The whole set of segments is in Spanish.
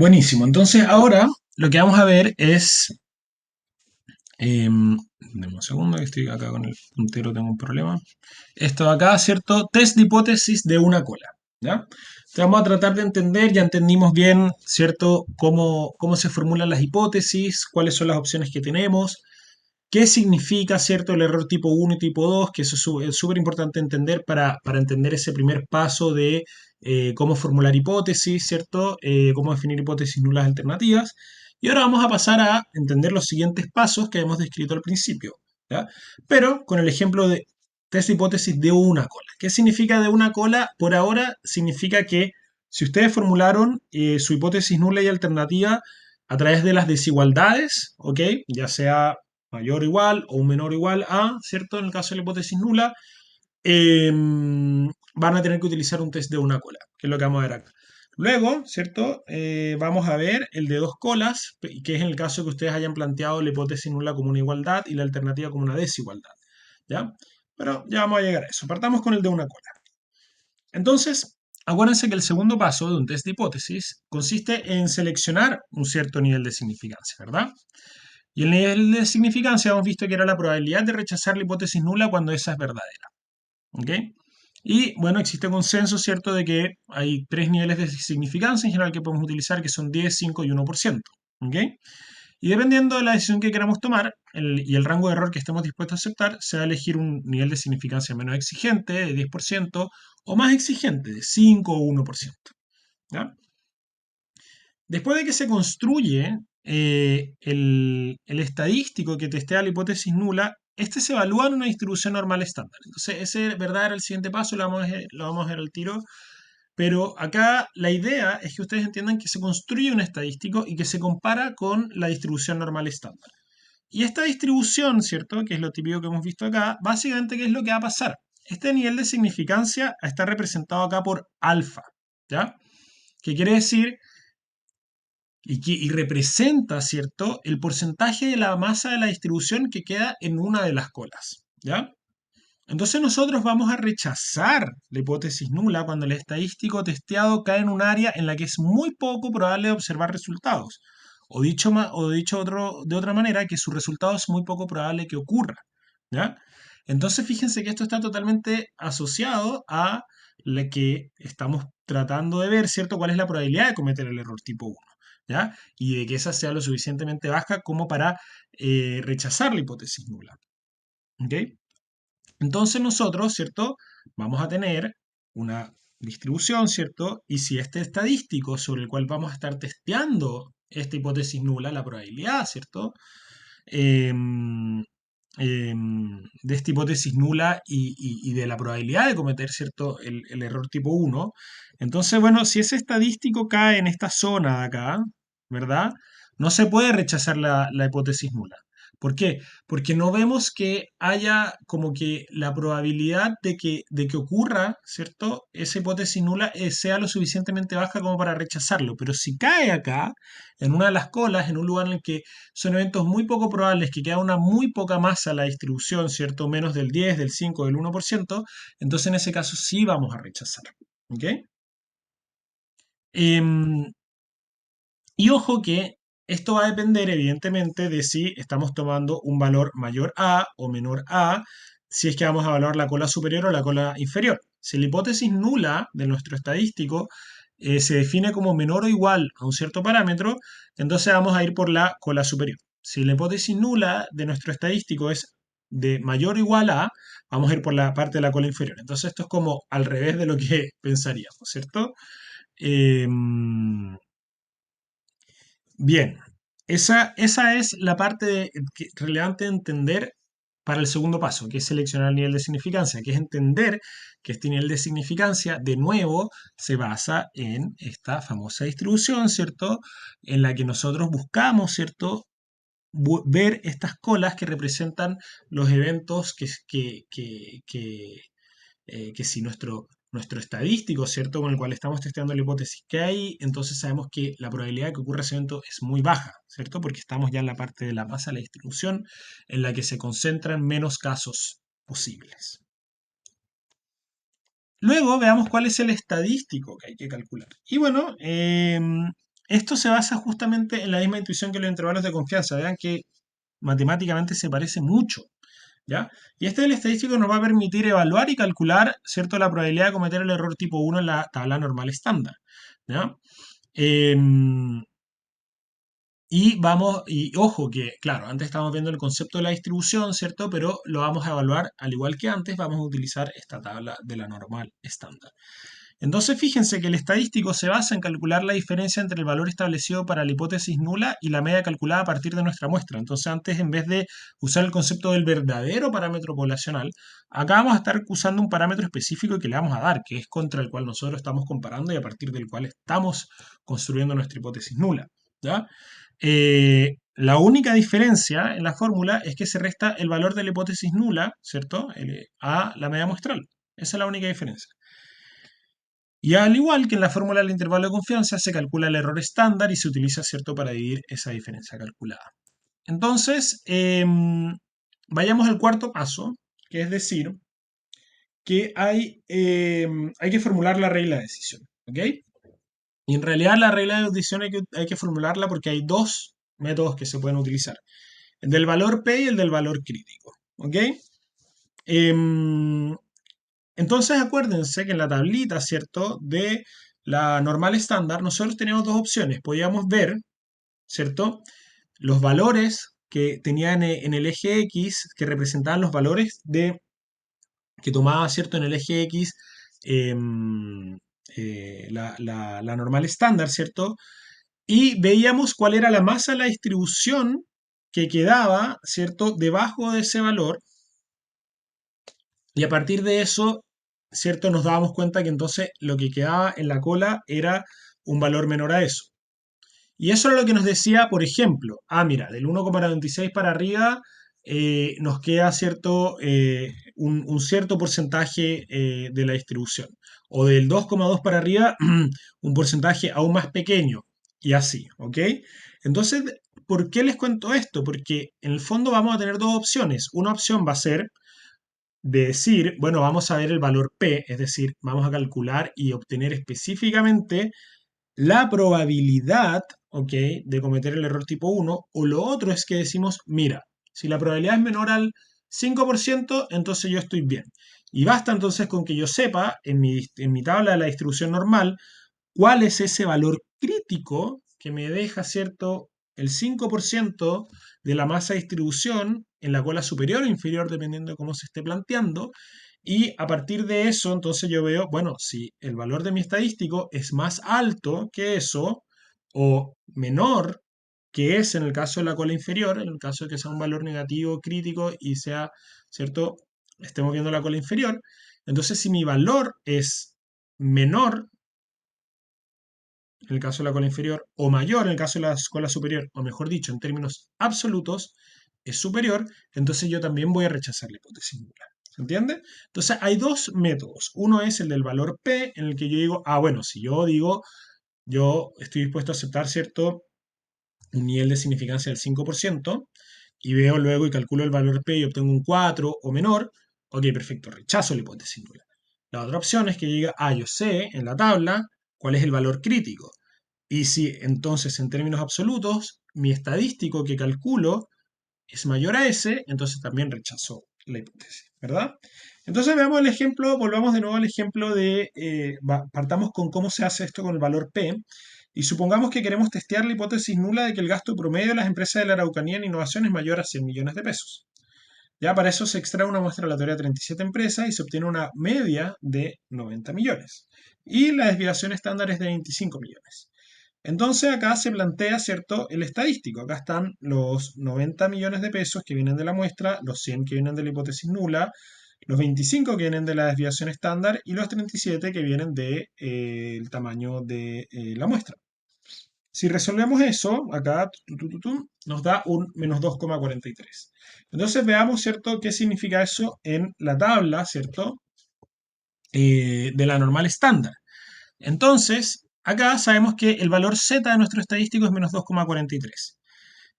Buenísimo. Entonces ahora lo que vamos a ver es... deme un segundo, que estoy acá con el puntero, tengo un problema. Esto de acá, ¿cierto? Test de hipótesis de una cola. ¿Ya? Entonces vamos a tratar de entender, ya entendimos bien, ¿cierto? Cómo se formulan las hipótesis, cuáles son las opciones que tenemos, qué significa, ¿cierto? El error tipo uno y tipo 2, que eso es súper importante entender para entender ese primer paso de cómo formular hipótesis, ¿cierto? Cómo definir hipótesis nulas alternativas. Y ahora vamos a pasar a entender los siguientes pasos que hemos descrito al principio, ¿ya? Pero con el ejemplo de test de hipótesis de una cola. ¿Qué significa de una cola? Por ahora significa que si ustedes formularon su hipótesis nula y alternativa a través de las desigualdades, ¿ok? Ya sea mayor o igual o un menor o igual a, ¿cierto? En el caso de la hipótesis nula, van a tener que utilizar un test de una cola, que es lo que vamos a ver acá. Luego, ¿cierto? Vamos a ver el de dos colas, que es en el caso que ustedes hayan planteado la hipótesis nula como una igualdad y la alternativa como una desigualdad, ¿ya? Pero ya vamos a llegar a eso. Partamos con el de una cola. Entonces, acuérdense que el segundo paso de un test de hipótesis consiste en seleccionar un cierto nivel de significancia, ¿verdad? Y el nivel de significancia hemos visto que era la probabilidad de rechazar la hipótesis nula cuando esa es verdadera. ¿Ok? Y bueno, existe consenso, ¿cierto?, de que hay tres niveles de significancia en general que podemos utilizar, que son 10, 5 y 1%. ¿Ok? Y dependiendo de la decisión que queramos tomar y el rango de error que estemos dispuestos a aceptar, se va a elegir un nivel de significancia menos exigente, de 10%, o más exigente, de 5 o 1%. ¿Ya? Después de que se construye el estadístico que testea la hipótesis nula, este se evalúa en una distribución normal estándar. Entonces, ese, ¿verdad?, era el siguiente paso, lo vamos a ver al tiro. Pero acá la idea es que ustedes entiendan que se construye un estadístico y que se compara con la distribución normal estándar. Y esta distribución, ¿cierto?, que es lo típico que hemos visto acá, básicamente, ¿qué es lo que va a pasar? Este nivel de significancia está representado acá por alfa, ¿ya? ¿Qué quiere decir? Y representa, ¿cierto?, el porcentaje de la masa de la distribución que queda en una de las colas, ¿ya? Entonces nosotros vamos a rechazar la hipótesis nula cuando el estadístico testeado cae en un área en la que es muy poco probable observar resultados. O dicho de otra manera, que su resultado es muy poco probable que ocurra, ¿ya? Entonces fíjense que esto está totalmente asociado a la que estamos tratando de ver, ¿cierto? ¿Cuál es la probabilidad de cometer el error tipo uno? ¿Ya? Y de que esa sea lo suficientemente baja como para rechazar la hipótesis nula. ¿Ok? Entonces nosotros, ¿cierto? Vamos a tener una distribución, ¿cierto? Y si este estadístico sobre el cual vamos a estar testeando esta hipótesis nula, la probabilidad, ¿cierto? Em, de esta hipótesis nula y de la probabilidad de cometer, ¿cierto?, el error tipo uno. Entonces, bueno, si ese estadístico cae en esta zona de acá, ¿verdad? No se puede rechazar la hipótesis nula. ¿Por qué? Porque no vemos que haya como que la probabilidad de que ocurra, ¿cierto?, esa hipótesis nula sea lo suficientemente baja como para rechazarlo. Pero si cae acá, en una de las colas, en un lugar en el que son eventos muy poco probables, que queda una muy poca masa a la distribución, ¿cierto? Menos del 10, del 5, del 1%, entonces en ese caso sí vamos a rechazar. ¿Ok? Em, y ojo que esto va a depender evidentemente de si estamos tomando un valor mayor a o menor a, si es que vamos a evaluar la cola superior o la cola inferior. Si la hipótesis nula de nuestro estadístico se define como menor o igual a un cierto parámetro, entonces vamos a ir por la cola superior. Si la hipótesis nula de nuestro estadístico es de mayor o igual a, vamos a ir por la parte de la cola inferior. Entonces esto es como al revés de lo que pensaríamos, ¿cierto? Em, Bien, esa es la parte relevante de entender para el segundo paso, que es seleccionar el nivel de significancia, que es entender que este nivel de significancia, de nuevo, se basa en esta famosa distribución, ¿cierto? En la que nosotros buscamos, ¿cierto? Ver estas colas que representan los eventos que si nuestro estadístico, ¿cierto?, con el cual estamos testeando la hipótesis que hay, entonces sabemos que la probabilidad de que ocurra ese evento es muy baja, ¿cierto? Porque estamos ya en la parte de la masa de la distribución en la que se concentran menos casos posibles. Luego veamos cuál es el estadístico que hay que calcular. Y bueno, esto se basa justamente en la misma intuición que los intervalos de confianza. Vean que matemáticamente se parece mucho, ¿ya? Y este del estadístico nos va a permitir evaluar y calcular, ¿cierto?, la probabilidad de cometer el error tipo 1 en la tabla normal estándar, ¿ya? Em, y ojo que, claro, antes estábamos viendo el concepto de la distribución, ¿cierto? Pero lo vamos a evaluar al igual que antes, vamos a utilizar esta tabla de la normal estándar. Entonces, fíjense que el estadístico se basa en calcular la diferencia entre el valor establecido para la hipótesis nula y la media calculada a partir de nuestra muestra. Entonces, antes, en vez de usar el concepto del verdadero parámetro poblacional, acá vamos a estar usando un parámetro específico que le vamos a dar, que es contra el cual nosotros estamos comparando y a partir del cual estamos construyendo nuestra hipótesis nula, ¿ya? La única diferencia en la fórmula es que se resta el valor de la hipótesis nula, ¿cierto?, a la media muestral. Esa es la única diferencia. Y al igual que en la fórmula del intervalo de confianza, se calcula el error estándar y se utiliza, ¿cierto?, para dividir esa diferencia calculada. Entonces, vayamos al cuarto paso, que es decir, que hay que formular la regla de decisión, ¿ok? Y en realidad la regla de decisión hay que formularla porque hay dos métodos que se pueden utilizar, el del valor P y el del valor crítico, ¿ok? Em, entonces acuérdense que en la tablita, ¿cierto?, de la normal estándar, nosotros teníamos dos opciones. Podíamos ver, ¿cierto?, los valores que tenían en el eje X, que representaban los valores que tomaba, ¿cierto?, en el eje X em, la normal estándar, ¿cierto? Y veíamos cuál era la masa de la distribución que quedaba, ¿cierto?, debajo de ese valor. Y a partir de eso, ¿cierto? Nos dábamos cuenta que entonces lo que quedaba en la cola era un valor menor a eso. Y eso era lo que nos decía, por ejemplo, mira, del 1,96 para arriba nos queda cierto, un cierto porcentaje de la distribución. O del 2,2 para arriba, un porcentaje aún más pequeño. Y así, ¿ok? Entonces, ¿por qué les cuento esto? Porque en el fondo vamos a tener dos opciones. Una opción va a ser de decir, bueno, vamos a ver el valor P, es decir, vamos a calcular y obtener específicamente la probabilidad, ¿ok?, de cometer el error tipo 1, o lo otro es que decimos, mira, si la probabilidad es menor al 5%, entonces yo estoy bien. Y basta entonces con que yo sepa en mi tabla de la distribución normal cuál es ese valor crítico que me deja, ¿cierto?, el 5% de la masa de distribución en la cola superior o inferior, dependiendo de cómo se esté planteando. Y a partir de eso, entonces yo veo, bueno, si el valor de mi estadístico es más alto que eso o menor que es en el caso de la cola inferior, en el caso de que sea un valor negativo crítico y sea, ¿cierto?, estemos viendo la cola inferior. Entonces, si mi valor es menor en el caso de la cola inferior, o mayor en el caso de la cola superior, o mejor dicho, en términos absolutos, es superior, entonces yo también voy a rechazar la hipótesis nula. ¿Se entiende? Entonces hay dos métodos. Uno es el del valor P, en el que yo digo, bueno, si yo digo, yo estoy dispuesto a aceptar, ¿cierto?, un nivel de significancia del 5%, y veo luego y calculo el valor P y obtengo un 4 o menor, ok, perfecto, rechazo la hipótesis nula. La otra opción es que yo diga, yo sé en la tabla cuál es el valor crítico. Y si entonces en términos absolutos mi estadístico que calculo es mayor a ese, entonces también rechazo la hipótesis, ¿verdad? Entonces veamos el ejemplo, volvamos de nuevo al ejemplo partamos con cómo se hace esto con el valor P, y supongamos que queremos testear la hipótesis nula de que el gasto promedio de las empresas de la Araucanía en innovación es mayor a 100 millones de pesos. Ya para eso se extrae una muestra aleatoria de 37 empresas y se obtiene una media de 90 millones. Y la desviación estándar es de 25 millones. Entonces acá se plantea, ¿cierto?, el estadístico. Acá están los 90 millones de pesos que vienen de la muestra, los 100 que vienen de la hipótesis nula, los 25 que vienen de la desviación estándar y los 37 que vienen del tamaño de la muestra. Si resolvemos eso, acá nos da un menos 2,43. Entonces veamos, ¿cierto?, qué significa eso en la tabla, ¿cierto?, de la normal estándar. Entonces, acá sabemos que el valor Z de nuestro estadístico es menos 2,43.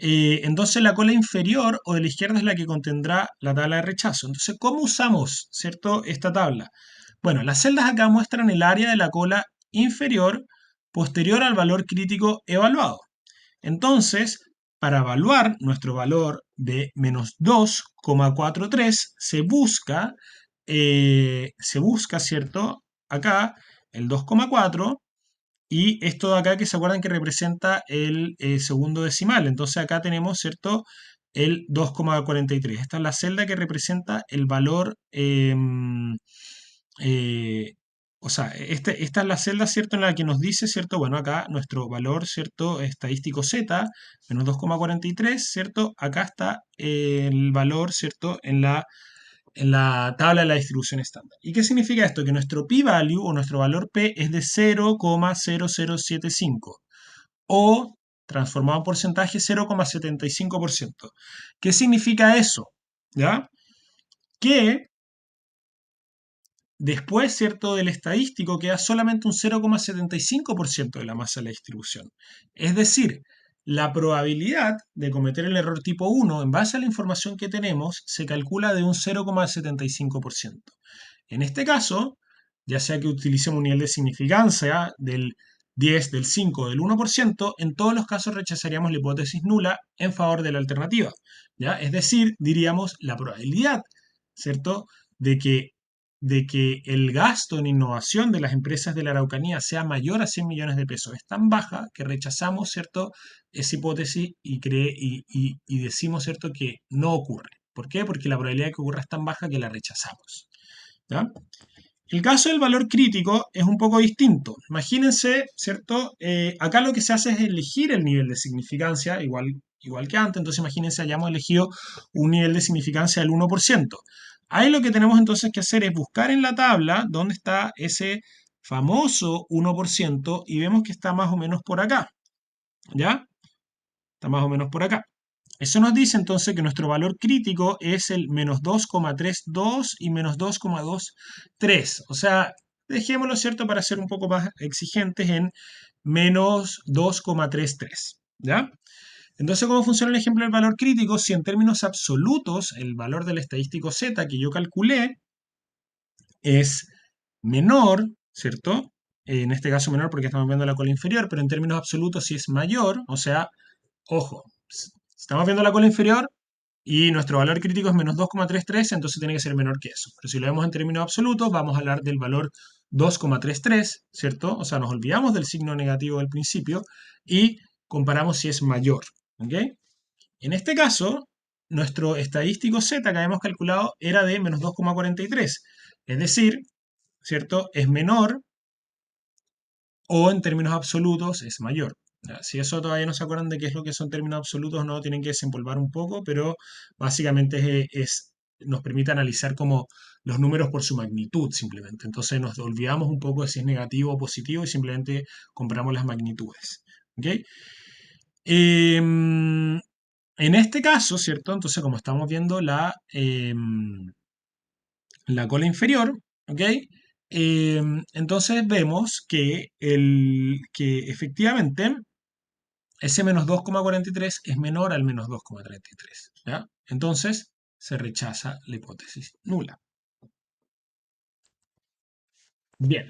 Entonces la cola inferior o de la izquierda es la que contendrá la tabla de rechazo. Entonces, ¿cómo usamos, ¿cierto?, esta tabla? Bueno, las celdas acá muestran el área de la cola inferior posterior al valor crítico evaluado. Entonces, para evaluar nuestro valor de menos 2,43, ¿cierto? Acá el 2,4 y esto de acá que se acuerdan que representa el segundo decimal. Entonces acá tenemos, ¿cierto? El 2,43. Esta es la celda que representa el valor, eh, o sea, esta es la celda, ¿cierto? En la que nos dice, ¿cierto? Bueno, acá nuestro valor, ¿cierto? Estadístico Z, menos 2,43, ¿cierto? Acá está el valor, ¿cierto? En la tabla de la distribución estándar. ¿Y qué significa esto? Que nuestro p-value o nuestro valor p es de 0,0075 o, transformado en porcentaje, 0,75%. ¿Qué significa eso? ¿Ya? Que después, ¿cierto?, del estadístico queda solamente un 0,75% de la masa de la distribución. Es decir, la probabilidad de cometer el error tipo 1 en base a la información que tenemos se calcula de un 0,75%. En este caso, ya sea que utilicemos un nivel de significancia del 10, del 5 o del 1%, en todos los casos rechazaríamos la hipótesis nula en favor de la alternativa. ¿Ya? Es decir, diríamos la probabilidad, ¿cierto?, de que el gasto en innovación de las empresas de la Araucanía sea mayor a 100 millones de pesos es tan baja que rechazamos, ¿cierto?, esa hipótesis y decimos, ¿cierto?, que no ocurre. ¿Por qué? Porque la probabilidad de que ocurra es tan baja que la rechazamos. ¿Ya? El caso del valor crítico es un poco distinto. Imagínense, ¿cierto? Acá lo que se hace es elegir el nivel de significancia, igual que antes. Entonces imagínense, hayamos elegido un nivel de significancia del 1%. Ahí lo que tenemos entonces que hacer es buscar en la tabla dónde está ese famoso 1% y vemos que está más o menos por acá. ¿Ya? Está más o menos por acá. Eso nos dice entonces que nuestro valor crítico es el menos 2,32 y menos 2,23. O sea, dejémoslo, ¿cierto?, para ser un poco más exigentes en menos 2,33. ¿Ya? Entonces, ¿cómo funciona el ejemplo del valor crítico? Si en términos absolutos el valor del estadístico Z que yo calculé es menor, ¿cierto? En este caso menor porque estamos viendo la cola inferior, pero en términos absolutos si es mayor, o sea, ojo, estamos viendo la cola inferior y nuestro valor crítico es menos 2,33, entonces tiene que ser menor que eso. Pero si lo vemos en términos absolutos, vamos a hablar del valor 2,33, ¿cierto? O sea, nos olvidamos del signo negativo del principio y comparamos si es mayor. ¿Ok? En este caso, nuestro estadístico Z que habíamos calculado era de menos 2,43. Es decir, ¿cierto? Es menor o en términos absolutos es mayor. Ya, si eso todavía no se acuerdan de qué es lo que son términos absolutos, no tienen que desempolvar un poco, pero básicamente nos permite analizar como los números por su magnitud simplemente. Entonces nos olvidamos un poco de si es negativo o positivo y simplemente comparamos las magnitudes. ¿Ok? En este caso, ¿cierto? Entonces como estamos viendo la cola inferior, ¿ok? Entonces vemos que efectivamente ese menos 2,43 es menor al menos 2,33. ¿Ya? Entonces se rechaza la hipótesis nula. Bien.